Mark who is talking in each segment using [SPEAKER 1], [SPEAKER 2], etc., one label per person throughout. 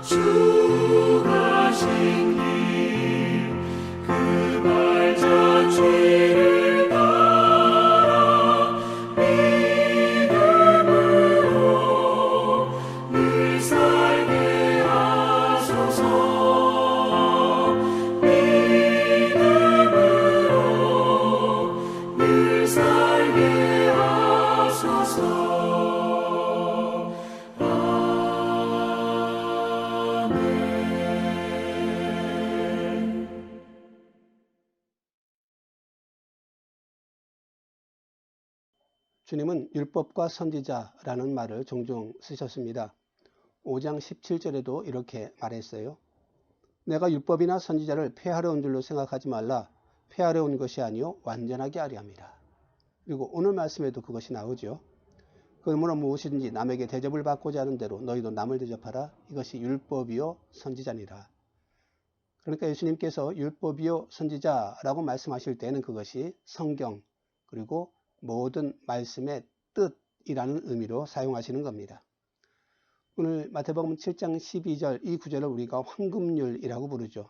[SPEAKER 1] 주가 신길 그 발자취를 따라 믿음으로 늘 살게 하소서. 믿음으로 늘 살게 하소서.
[SPEAKER 2] 주님은 율법과 선지자라는 말을 종종 쓰셨습니다. 5장 17절에도 이렇게 말했어요. 내가 율법이나 선지자를 폐하려 온 줄로 생각하지 말라. 폐하려 온 것이 아니요 완전하게 하려 함이라. 그리고 오늘 말씀에도 그것이 나오죠. 그러므로 무엇이든지 남에게 대접을 받고자 하는 대로 너희도 남을 대접하라. 이것이 율법이요 선지자니라. 그러니까 예수님께서 율법이요 선지자라고 말씀하실 때는 그것이 성경 그리고 모든 말씀의 뜻이라는 의미로 사용하시는 겁니다. 오늘 마태복음 7장 12절 이 구절을 우리가 황금률이라고 부르죠.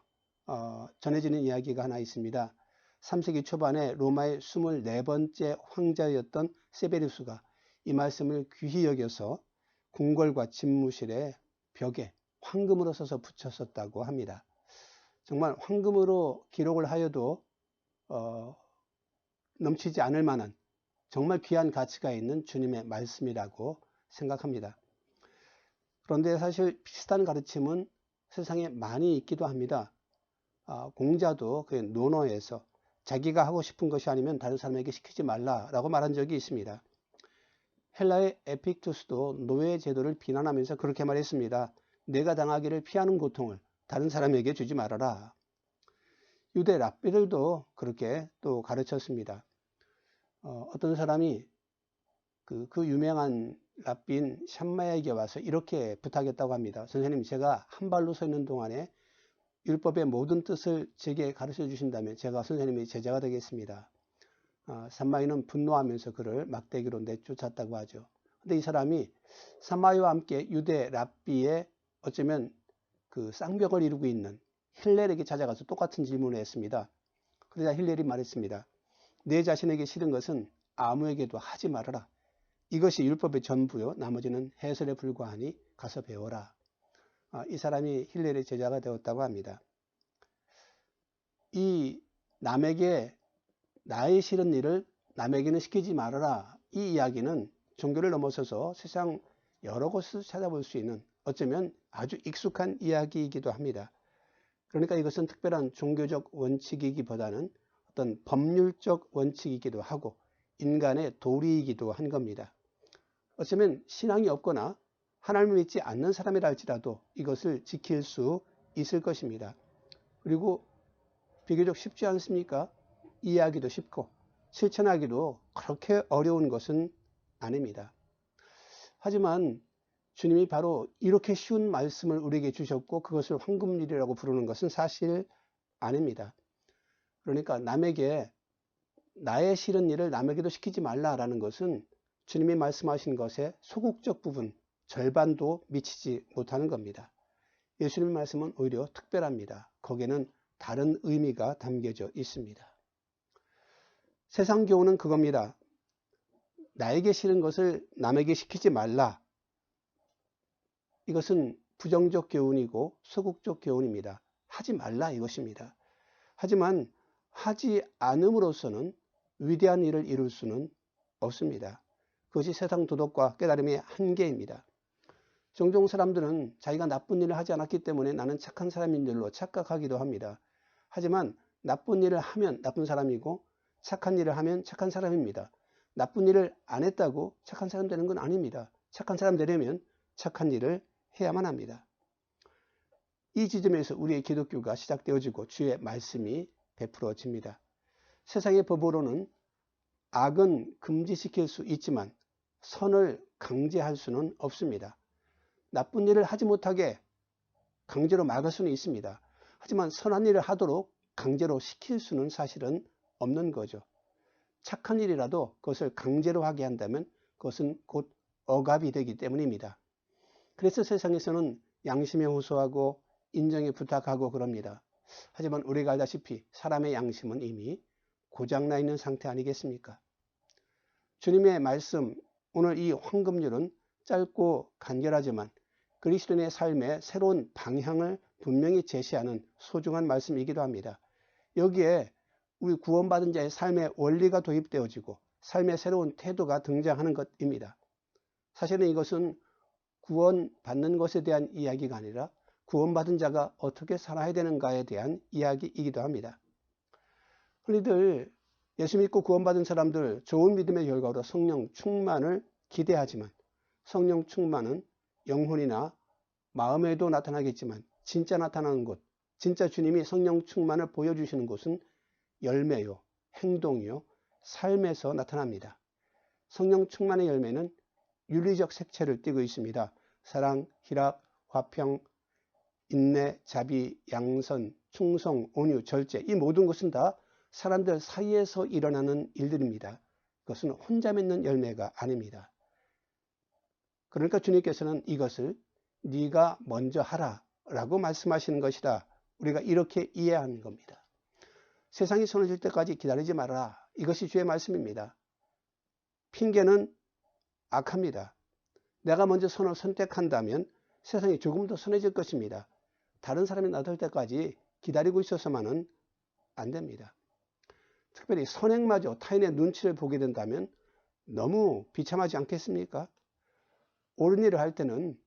[SPEAKER 2] 전해지는 이야기가 하나 있습니다. 3세기 초반에 로마의 24번째 황제였던 세베리우스가 이 말씀을 귀히 여겨서 궁궐과 집무실의 벽에 황금으로 써서 붙였었다고 합니다. 정말 황금으로 기록을 하여도 넘치지 않을 만한 정말 귀한 가치가 있는 주님의 말씀이라고 생각합니다. 그런데 사실 비슷한 가르침은 세상에 많이 있기도 합니다. 공자도 그 논어에서 자기가 하고 싶은 것이 아니면 다른 사람에게 시키지 말라라고 말한 적이 있습니다. 헬라의 에픽투스도 노예 제도를 비난하면서 그렇게 말했습니다. 내가 당하기를 피하는 고통을 다른 사람에게 주지 말아라. 유대 랍비들도 그렇게 또 가르쳤습니다. 어떤 사람이 그 유명한 랍비인 샴마야에게 와서 이렇게 부탁했다고 합니다. 선생님, 제가 한 발로 서 있는 동안에 율법의 모든 뜻을 제게 가르쳐 주신다면 제가 선생님의 제자가 되겠습니다. 샴마야는 분노하면서 그를 막대기로 내쫓았다고 하죠. 근데 이 사람이 샴마야와 함께 유대 랍비의 어쩌면 그 쌍벽을 이루고 있는 힐렐에게 찾아가서 똑같은 질문을 했습니다. 그러자 힐렐이 말했습니다. 내 자신에게 싫은 것은 아무에게도 하지 말아라. 이것이 율법의 전부요. 나머지는 해설에 불과하니 가서 배워라. 이 사람이 힐렐의 제자가 되었다고 합니다. 이 남에게 나의 싫은 일을 남에게는 시키지 말아라. 이 이야기는 종교를 넘어서서 세상 여러 곳에서 찾아볼 수 있는 어쩌면 아주 익숙한 이야기이기도 합니다. 그러니까 이것은 특별한 종교적 원칙이기보다는 어떤 법률적 원칙이기도 하고 인간의 도리이기도 한 겁니다. 어쩌면 신앙이 없거나 하나님을 믿지 않는 사람이라 할지라도 이것을 지킬 수 있을 것입니다. 그리고 비교적 쉽지 않습니까? 이해하기도 쉽고 실천하기도 그렇게 어려운 것은 아닙니다. 하지만 주님이 바로 이렇게 쉬운 말씀을 우리에게 주셨고 그것을 황금률이라고 부르는 것은 사실 아닙니다. 그러니까 남에게 나의 싫은 일을 남에게도 시키지 말라라는 것은 주님이 말씀하신 것의 소극적 부분 절반도 미치지 못하는 겁니다. 예수님의 말씀은 오히려 특별합니다. 거기에는 다른 의미가 담겨져 있습니다. 세상 교훈은 그겁니다. 나에게 싫은 것을 남에게 시키지 말라. 이것은 부정적 교훈이고 소극적 교훈입니다. 하지 말라 이것입니다. 하지만 하지 않음으로써는 위대한 일을 이룰 수는 없습니다. 그것이 세상 도덕과 깨달음의 한계입니다. 종종 사람들은 자기가 나쁜 일을 하지 않았기 때문에 나는 착한 사람인 줄로 착각하기도 합니다. 하지만 나쁜 일을 하면 나쁜 사람이고 착한 일을 하면 착한 사람입니다. 나쁜 일을 안 했다고 착한 사람 되는 건 아닙니다. 착한 사람 되려면 착한 일을 해야만 합니다. 이 지점에서 우리의 기독교가 시작되어지고 주의 말씀이 베풀어집니다. 세상의 법으로는 악은 금지시킬 수 있지만 선을 강제할 수는 없습니다. 나쁜 일을 하지 못하게 강제로 막을 수는 있습니다. 하지만 선한 일을 하도록 강제로 시킬 수는 사실은 없는 거죠. 착한 일이라도 그것을 강제로 하게 한다면 그것은 곧 억압이 되기 때문입니다. 그래서 세상에서는 양심에 호소하고 인정에 부탁하고 그럽니다. 하지만 우리가 알다시피 사람의 양심은 이미 고장나 있는 상태 아니겠습니까? 주님의 말씀, 오늘 이 황금률은 짧고 간결하지만 그리스도인의 삶의 새로운 방향을 분명히 제시하는 소중한 말씀이기도 합니다. 여기에 우리 구원받은 자의 삶의 원리가 도입되어지고 삶의 새로운 태도가 등장하는 것입니다. 사실은 이것은 구원받는 것에 대한 이야기가 아니라 구원받은 자가 어떻게 살아야 되는가에 대한 이야기이기도 합니다. 흔히들 예수 믿고 구원받은 사람들 좋은 믿음의 결과로 성령 충만을 기대하지만 성령 충만은 영혼이나 마음에도 나타나겠지만 진짜 나타나는 곳, 진짜 주님이 성령 충만을 보여주시는 곳은 열매요, 행동이요, 삶에서 나타납니다. 성령 충만의 열매는 윤리적 색채를 띠고 있습니다. 사랑, 희락, 화평, 인내, 자비, 양선, 충성, 온유, 절제, 이 모든 것은 다 사람들 사이에서 일어나는 일들입니다. 그것은 혼자 맺는 열매가 아닙니다. 그러니까 주님께서는 이것을 네가 먼저 하라 라고 말씀하시는 것이다. 우리가 이렇게 이해하는 겁니다. 세상이 손을 질 때까지 기다리지 말아라. 이것이 주의 말씀입니다. 핑계는 악합니다. 내가 먼저 선을 선택한다면 세상이 조금 더 선해질 것입니다. 다른 사람이 나설 때까지 기다리고 있어서만은 안 됩니다. 특별히 선행마저 타인의 눈치를 보게 된다면 너무 비참하지 않겠습니까? 옳은 일을 할 때는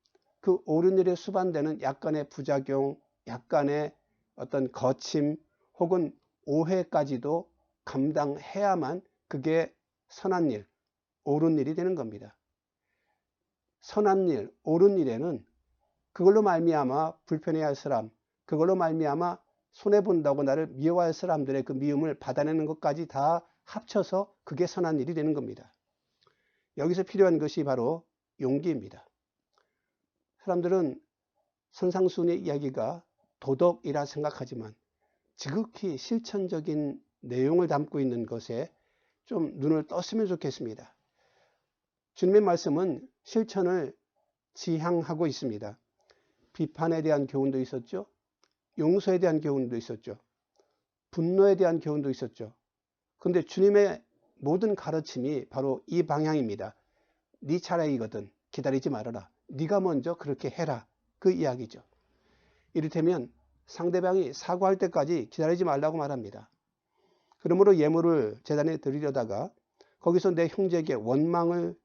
[SPEAKER 2] 그 옳은 일에 수반되는 약간의 부작용, 약간의 어떤 거침 혹은 오해까지도 감당해야만 그게 선한 일, 옳은 일이 되는 겁니다. 선한 일, 옳은 일에는 그걸로 말미암아 불편해할 사람, 그걸로 말미암아 손해본다고 나를 미워할 사람들의 그 미움을 받아내는 것까지 다 합쳐서 그게 선한 일이 되는 겁니다. 여기서 필요한 것이 바로 용기입니다. 사람들은 선상순의 이야기가 도덕이라 생각하지만 지극히 실천적인 내용을 담고 있는 것에 좀 눈을 떴으면 좋겠습니다. 주님의 말씀은 실천을 지향하고 있습니다. 비판에 대한 교훈도 있었죠. 용서에 대한 교훈도 있었죠. 분노에 대한 교훈도 있었죠. 그런데 주님의 모든 가르침이 바로 이 방향입니다. 네 차례이거든 기다리지 말아라. 네가 먼저 그렇게 해라. 그 이야기죠. 이를테면 상대방이 사과할 때까지 기다리지 말라고 말합니다. 그러므로 예물을 제단에 드리려다가 거기서 내 형제에게 원망을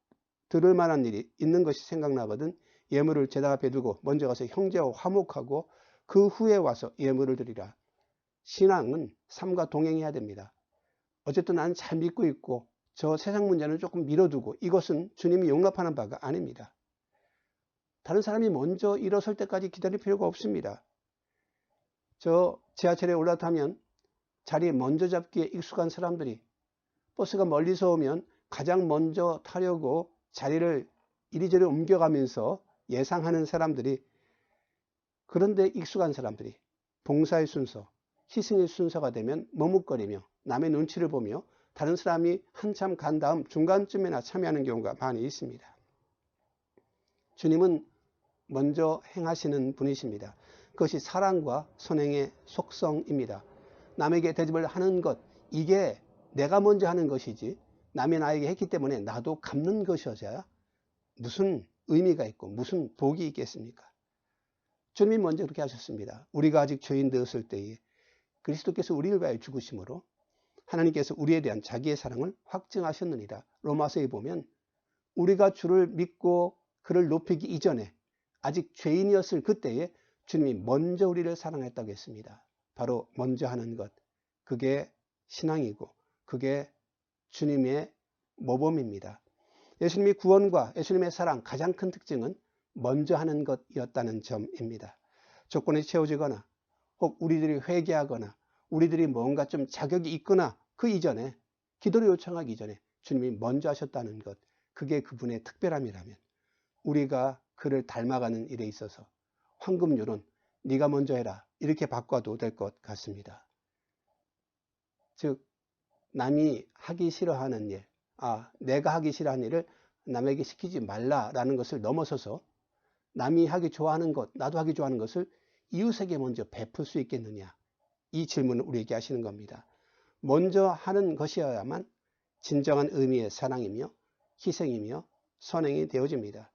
[SPEAKER 2] 들을 만한 일이 있는 것이 생각나거든 예물을 제단 앞에 두고 먼저 가서 형제와 화목하고 그 후에 와서 예물을 드리라. 신앙은 삶과 동행해야 됩니다. 어쨌든 나는 잘 믿고 있고 저 세상 문제는 조금 미뤄두고 이것은 주님이 용납하는 바가 아닙니다. 다른 사람이 먼저 일어설 때까지 기다릴 필요가 없습니다. 저 지하철에 올라타면 자리 먼저 잡기에 익숙한 사람들이 버스가 멀리서 오면 가장 먼저 타려고 자리를 이리저리 옮겨가면서 예상하는 사람들이 그런데 익숙한 사람들이 봉사의 순서, 희생의 순서가 되면 머뭇거리며 남의 눈치를 보며 다른 사람이 한참 간 다음 중간쯤에나 참여하는 경우가 많이 있습니다. 주님은 먼저 행하시는 분이십니다. 그것이 사랑과 선행의 속성입니다. 남에게 대접을 하는 것, 이게 내가 먼저 하는 것이지 남이 나에게 했기 때문에 나도 갚는 것이어야 무슨 의미가 있고 무슨 복이 있겠습니까? 주님이 먼저 그렇게 하셨습니다. 우리가 아직 죄인 되었을 때에 그리스도께서 우리를 위하여 죽으심으로 하나님께서 우리에 대한 자기의 사랑을 확증하셨느니라. 로마서에 보면 우리가 주를 믿고 그를 높이기 이전에 아직 죄인이었을 그때에 주님이 먼저 우리를 사랑했다고 했습니다. 바로 먼저 하는 것, 그게 신앙이고 그게 주님의 모범입니다. 예수님의 구원과 예수님의 사랑 가장 큰 특징은 먼저 하는 것이었다는 점입니다. 조건이 채워지거나 혹 우리들이 회개하거나 우리들이 뭔가 좀 자격이 있거나 그 이전에 기도를 요청하기 이전에 주님이 먼저 하셨다는 것, 그게 그분의 특별함이라면 우리가 그를 닮아가는 일에 있어서 황금률은 네가 먼저 해라 이렇게 바꿔도 될 것 같습니다. 즉 남이 하기 싫어하는 일, 내가 하기 싫어하는 일을 남에게 시키지 말라라는 것을 넘어서서 남이 하기 좋아하는 것, 나도 하기 좋아하는 것을 이웃에게 먼저 베풀 수 있겠느냐? 이 질문을 우리에게 하시는 겁니다. 먼저 하는 것이어야만 진정한 의미의 사랑이며 희생이며 선행이 되어집니다.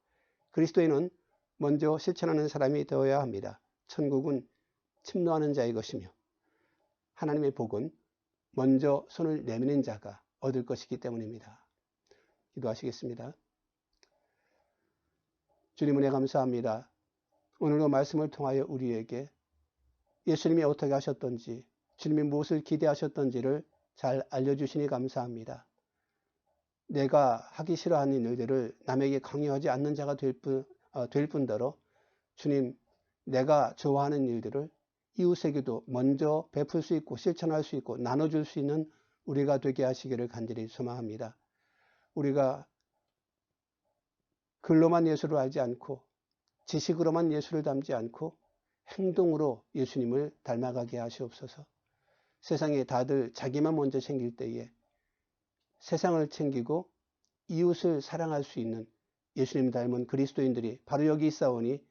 [SPEAKER 2] 그리스도인은 먼저 실천하는 사람이 되어야 합니다. 천국은 침노하는 자의 것이며 하나님의 복은 먼저 손을 내미는 자가 얻을 것이기 때문입니다. 기도하시겠습니다. 주님 은혜 감사합니다. 오늘도 말씀을 통하여 우리에게 예수님이 어떻게 하셨던지, 주님이 무엇을 기대하셨던지를 잘 알려주시니 감사합니다. 내가 하기 싫어하는 일들을 남에게 강요하지 않는 자가 될 뿐더러 주님, 내가 좋아하는 일들을 이웃에게도 먼저 베풀 수 있고 실천할 수 있고 나눠줄 수 있는 우리가 되게 하시기를 간절히 소망합니다. 우리가 글로만 예수를 알지 않고 지식으로만 예수를 닮지 않고 행동으로 예수님을 닮아가게 하시옵소서. 세상에 다들 자기만 먼저 챙길 때에 세상을 챙기고 이웃을 사랑할 수 있는 예수님 닮은 그리스도인들이 바로 여기 있사오니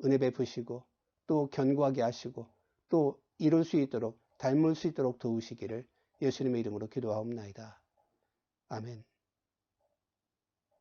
[SPEAKER 2] 은혜 베푸시고 또 견고하게 하시고 또 이룰 수 있도록 닮을 수 있도록 도우시기를 예수님의 이름으로 기도하옵나이다. 아멘.